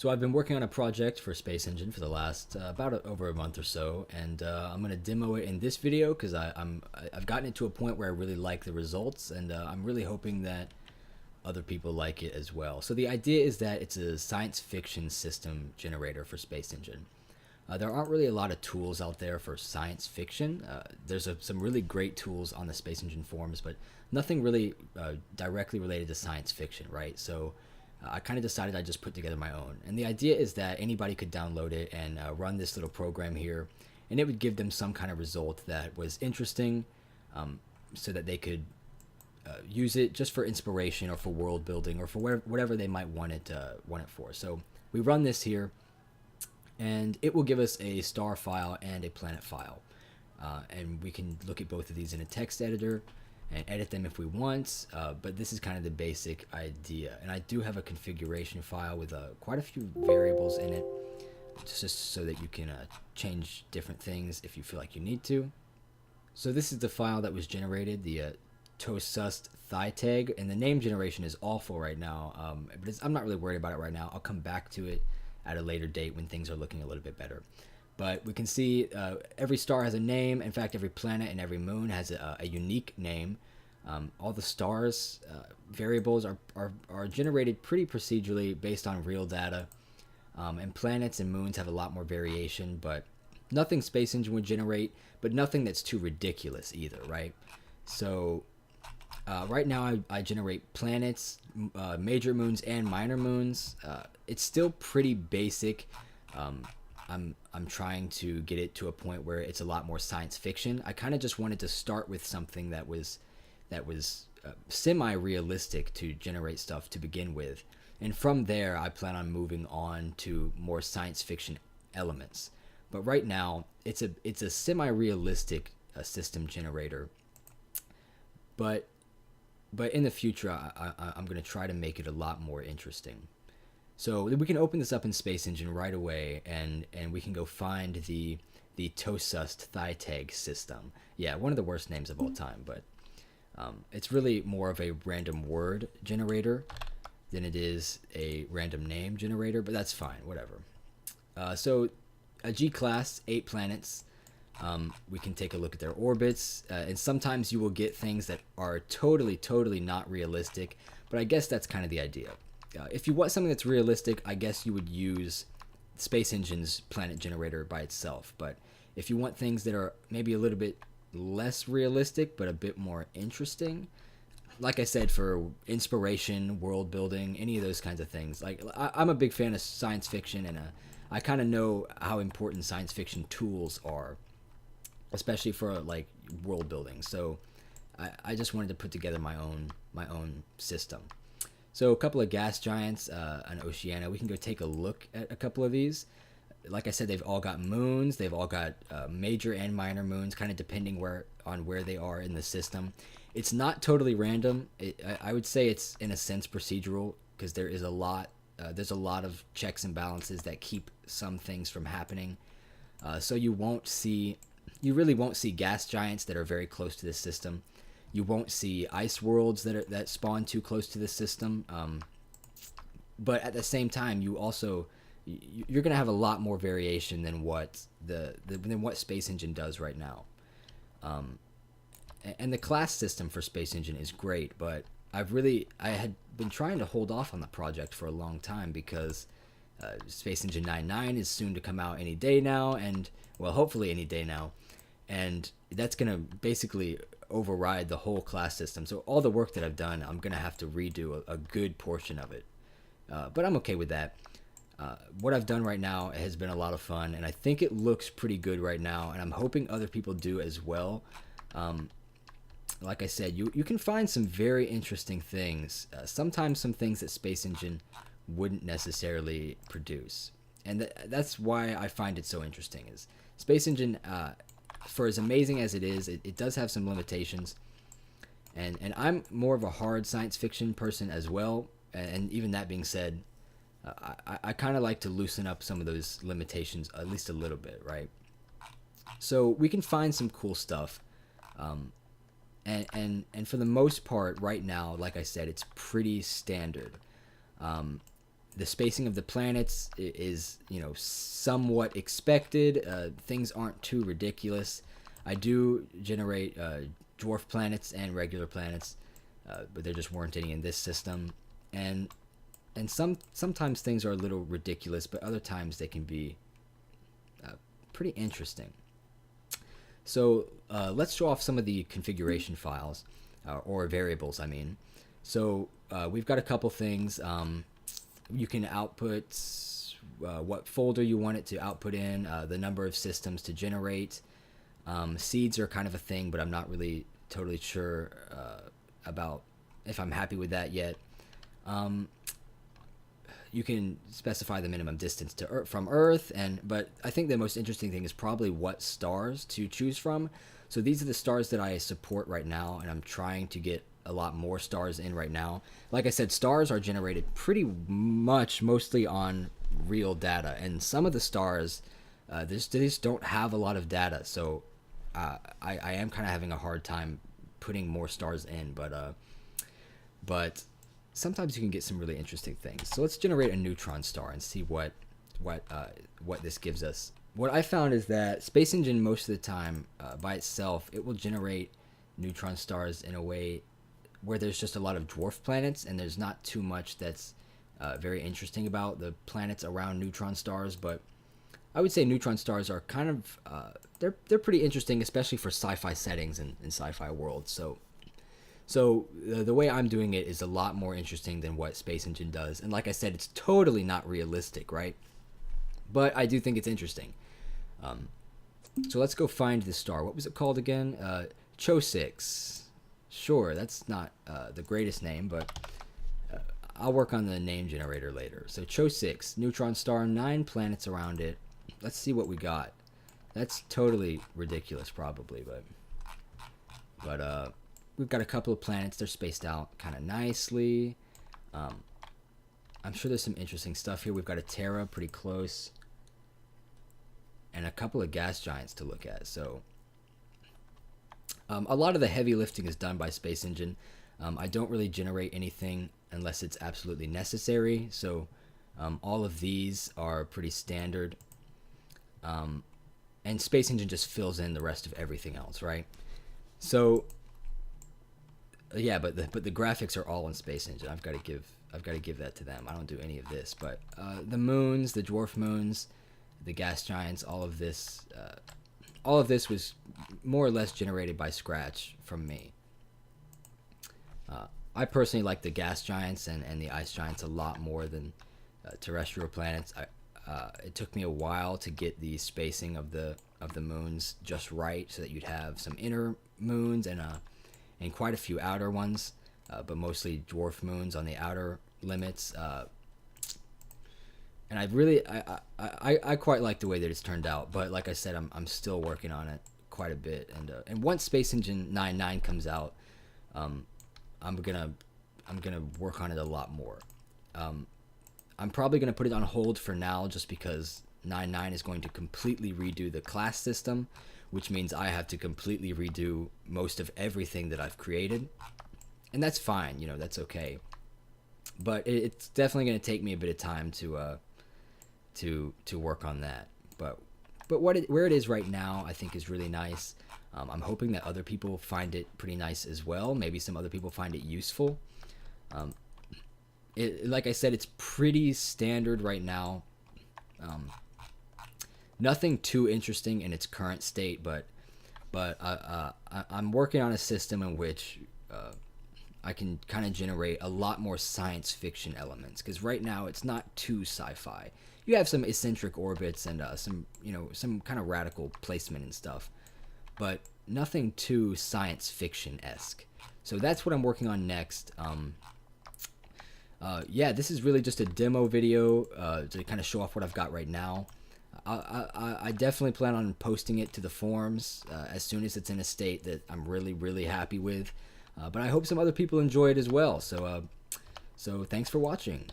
So I've been working on a project for Space Engine for the last over a month or so, and I'm going to demo it in this video because I've gotten it to a point where I really like the results, and I'm really hoping that other people like it as well. So the idea is that it's a science fiction system generator for Space Engine. There aren't really a lot of tools out there for science fiction. There's some really great tools on the Space Engine forums, but nothing really directly related to science fiction, right? So I kind of decided I'd just put together my own. And the idea is that anybody could download it and run this little program here, and it would give them some kind of result that was interesting, so that they could use it just for inspiration or for world building or for whatever they might want it for. So we run this here, and it will give us a star file and a planet file. And we can look at both of these in a text editor and edit them if we want, but this is kind of the basic idea. And I do have a configuration file with quite a few variables in it, just so that you can change different things if you feel like you need to. So this is the file that was generated, the Tosust thigh tag, and the name generation is awful right now, but I'm not really worried about it right now. I'll come back to it at a later date when things are looking a little bit better. But we can see every star has a name. In fact, every planet and every moon has a unique name. All the stars variables are generated pretty procedurally based on real data. And planets and moons have a lot more variation, but nothing Space Engine would generate, but nothing that's too ridiculous either, right? So right now I generate planets, major moons, and minor moons. It's still pretty basic. I'm trying to get it to a point where it's a lot more science fiction. I kind of just wanted to start with something that was semi-realistic to generate stuff to begin with, and from there I plan on moving on to more science fiction elements. But right now it's a semi-realistic system generator. But in the future I'm going to try to make it a lot more interesting. So we can open this up in Space Engine right away, and we can go find the Tosust thigh tag system. Yeah, one of the worst names of all time, but it's really more of a random word generator than it is a random name generator, but that's fine, whatever. So a G-class, 8 planets. We can take a look at their orbits, and sometimes you will get things that are totally not realistic, but I guess that's kind of the idea. If you want something that's realistic, I guess you would use Space Engine's planet generator by itself. But if you want things that are maybe a little bit less realistic but a bit more interesting, like I said, for inspiration, world building, any of those kinds of things. Like I'm a big fan of science fiction, and I kind of know how important science fiction tools are, especially for like world building. So I just wanted to put together my own system. So a couple of gas giants, an Oceania. We can go take a look at a couple of these. Like I said, they've all got moons. They've all got major and minor moons, kind of depending on where they are in the system. It's not totally random. I would say it's in a sense procedural, because there is a lot. There's a lot of checks and balances that keep some things from happening. So you really won't see gas giants that are very close to this system. You won't see ice worlds that spawn too close to the system. But at the same time, you're going to have a lot more variation than what what Space Engine does right now. And the class system for Space Engine is great, but I had been trying to hold off on the project for a long time because Space Engine 9.9 is soon to come out any day now, and well, hopefully any day now, and that's going to basically override the whole class system. So all the work that I've done, I'm going to have to redo a good portion of it. But I'm okay with that. What I've done right now has been a lot of fun, and I think it looks pretty good right now, and I'm hoping other people do as well. Like I said, you can find some very interesting things, sometimes some things that Space Engine wouldn't necessarily produce. And that's why I find it so interesting. Is Space Engine, for as amazing as it is, it does have some limitations. And I'm more of a hard science fiction person as well. And even that being said, I kind of like to loosen up some of those limitations at least a little bit, right? So we can find some cool stuff. And for the most part right now, like I said, it's pretty standard. the spacing of the planets is, somewhat expected. Things aren't too ridiculous. I do generate dwarf planets and regular planets, but there just weren't any in this system. And sometimes things are a little ridiculous, but other times they can be pretty interesting. So let's show off some of the configuration files, or variables, I mean. So we've got a couple things. You can output what folder you want it to output in, the number of systems to generate. Seeds are kind of a thing, but I'm not really totally sure about if I'm happy with that yet. You can specify the minimum distance to from Earth, but I think the most interesting thing is probably what stars to choose from. So these are the stars that I support right now, and I'm trying to get a lot more stars in right now. Like I said, stars are generated pretty much mostly on real data, and some of the stars they just don't have a lot of data. So I am kind of having a hard time putting more stars in, but sometimes you can get some really interesting things. So let's generate a neutron star and see what this gives us. What I found is that Space Engine, most of the time, by itself, it will generate neutron stars in a way where there's just a lot of dwarf planets, and there's not too much that's very interesting about the planets around neutron stars. But I would say neutron stars are kind of they're pretty interesting, especially for sci-fi settings and sci-fi worlds. So the way I'm doing it is a lot more interesting than what Space Engine does. And like I said, it's totally not realistic, right? But I do think it's interesting. So let's go find the star. What was it called again? Cho-6. Sure, that's not the greatest name, but I'll work on the name generator later. So Cho-6, neutron star, 9 planets around it. Let's see what we got. That's totally ridiculous, probably, but we've got a couple of planets. They're spaced out kind of nicely. I'm sure there's some interesting stuff here. We've got a Terra pretty close, and a couple of gas giants to look at. So a lot of the heavy lifting is done by Space Engine. I don't really generate anything unless it's absolutely necessary. So all of these are pretty standard. And Space Engine just fills in the rest of everything else, right? So yeah, but the graphics are all in Space Engine. I've got to give that to them. I don't do any of this, but the moons, the dwarf moons, the gas giants, all of this was more or less generated by scratch from me. I personally like the gas giants and the ice giants a lot more than terrestrial planets. It took me a while to get the spacing of the moons just right, so that you'd have some inner moons and quite a few outer ones, but mostly dwarf moons on the outer limits. And I quite like the way that it's turned out, but like I said, I'm still working on it quite a bit. And once Space Engine 9.9 comes out, I'm gonna work on it a lot more. I'm probably gonna put it on hold for now, just because 9.9 is going to completely redo the class system, which means I have to completely redo most of everything that I've created. And that's fine, that's okay. But it's definitely going to take me a bit of time to work on that. But where it is right now, I think is really nice. I'm hoping that other people find it pretty nice as well. Maybe some other people find it useful. Like I said, it's pretty standard right now. Nothing too interesting in its current state, but I'm working on a system in which I can kind of generate a lot more science fiction elements, because right now it's not too sci-fi. You have some eccentric orbits and some kind of radical placement and stuff, but nothing too science fiction-esque. So that's what I'm working on next. Yeah, this is really just a demo video to kind of show off what I've got right now. I definitely plan on posting it to the forums as soon as it's in a state that I'm really, really happy with. But I hope some other people enjoy it as well. So thanks for watching.